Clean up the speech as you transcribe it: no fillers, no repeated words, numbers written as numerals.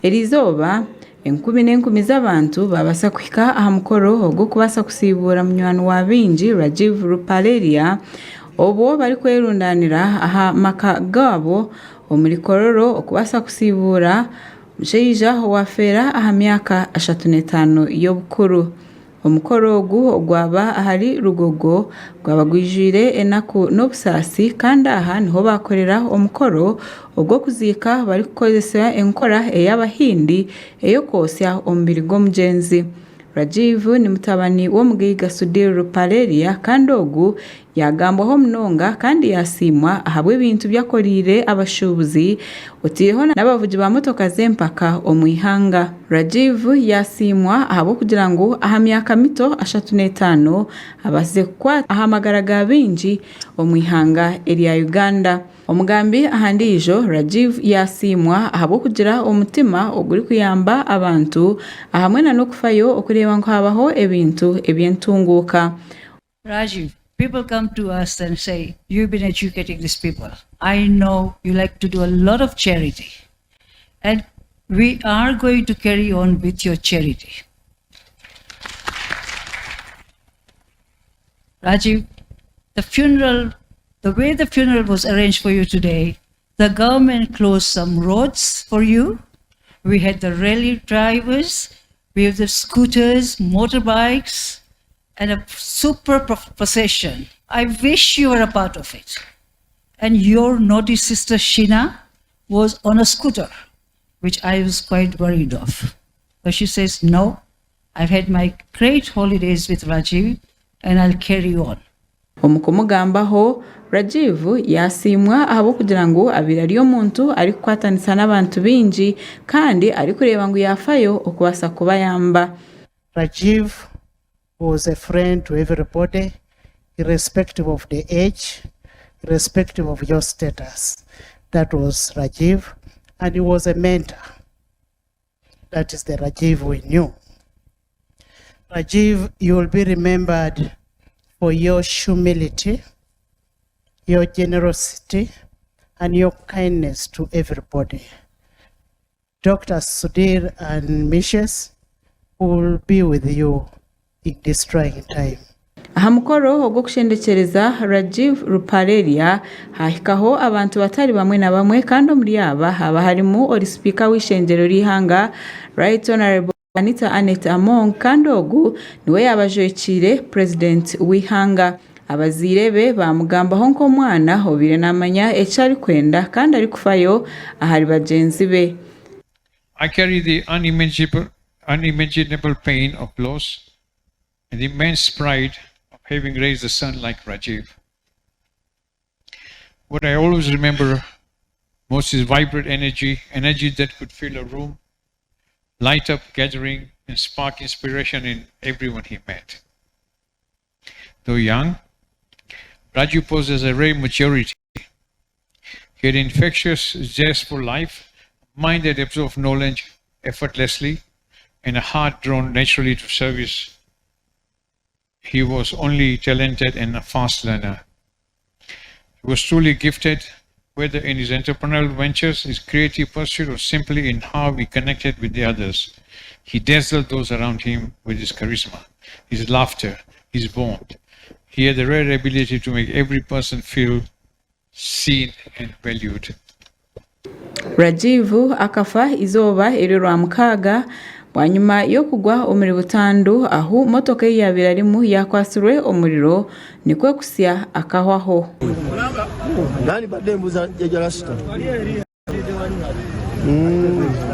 Elizoba enkumi n'enkumi z'abantu babasa kuhika aha mukoro ogwo kubasa kusibura munywani wa Byingi Rajiv Ruparelia obwo bari kwerundanira aha maka gabo omuri kororo okubasa kusibura mushaija wafera aha myaka 35 y'obukuru. Omukoro ogu gwaba ahari rugogo gwaba gwijire enaku n'obusasi kandi aha niho bakorera omukoro ogwo kuziika bari kukozesa enkora ey'abahindi ey'okwosya omubiri gw'omugenzi. Rajiv ni mutabani w'omugiiga Ruparelia kandi ogu yagambwaho munonga kandi Yasiimwa ahabwe ebintu byakorire abashubuzi otireho n'abavugi ba motoka z'empaka omu ihanga. Rajiv Yasiimwa ahabwo kugira ngu aha myaka mito 35 abase kukwata aha magara ga Byingi omu ihanga erya Uganda. Omugambi ahandiijo Rajiv Yasiimwa ahabwo kugira omutima oguri kuyamba abantu ahamwe n'okufayo okureba ngu habaho ebintu ebyentunguuka. Rajiv, people come to us and say, you've been educating these people. I know you like to do a lot of charity. And we are going to carry on with your charity. Rajiv, the way the funeral was arranged for you today, the government closed some roads for you. We had the rally drivers, we have the scooters, motorbikes, and a super procession. I wish you were a part of it. And your naughty sister Sheena was on a scooter, which I was quite worried of. But she says, no, I've had my great holidays with Rajiv and I'll carry on. Omukumugambaho Rajiv Yasiimwa ahabwo kugira ngu abirari omuntu ari kukwatanisa n'abantu bingi kandi ari kureba ngu yafayo okubasa kubayamba. Rajiv was a friend to everybody, irrespective of the age, irrespective of your status. That was Rajiv, and he was a mentor. That is the Rajiv we knew. Rajiv, you will be remembered for your humility, your generosity, and your kindness to everybody. Dr. Sudhir and Mrs. will be with you in this trying time. Aha mukoro ogwo kushendekereza Rajiv Ruparelia hahikaho abantu batari bamwe na bamwe kandi omuri aba haba harimu ori speaker w'ishengerero ry'ihanga Right Honorable Annette Among kandi ogu niwe yabajoyikire President w'ihanga. Abazire be bamugambaho nk'omwana obire namanya ekyari kwenda kandi ari kufayo ahari bagenzi be. I carry the unimaginable pain of loss and the immense pride of having raised a son like Rajiv. What I always remember most is vibrant energy that could fill a room, light up gathering, and spark inspiration in everyone he met. Though young, Rajiv possessed a rare maturity. He had infectious zest for life, a mind that absorbed knowledge effortlessly, and a heart drawn naturally to service. He was only talented and a fast learner. He was truly gifted, whether in his entrepreneurial ventures, his creative pursuit, or simply in how he connected with the others. He dazzled those around him with his charisma, his laughter, his warmth. He had the rare ability to make every person feel seen and valued. Rajiv akafa izoba iri lwa mukaaga bwanyuma y'okugwa omuri butandu aho motoka yabira arimu yakwasirwe omuriro nikwe kusya akahwaho.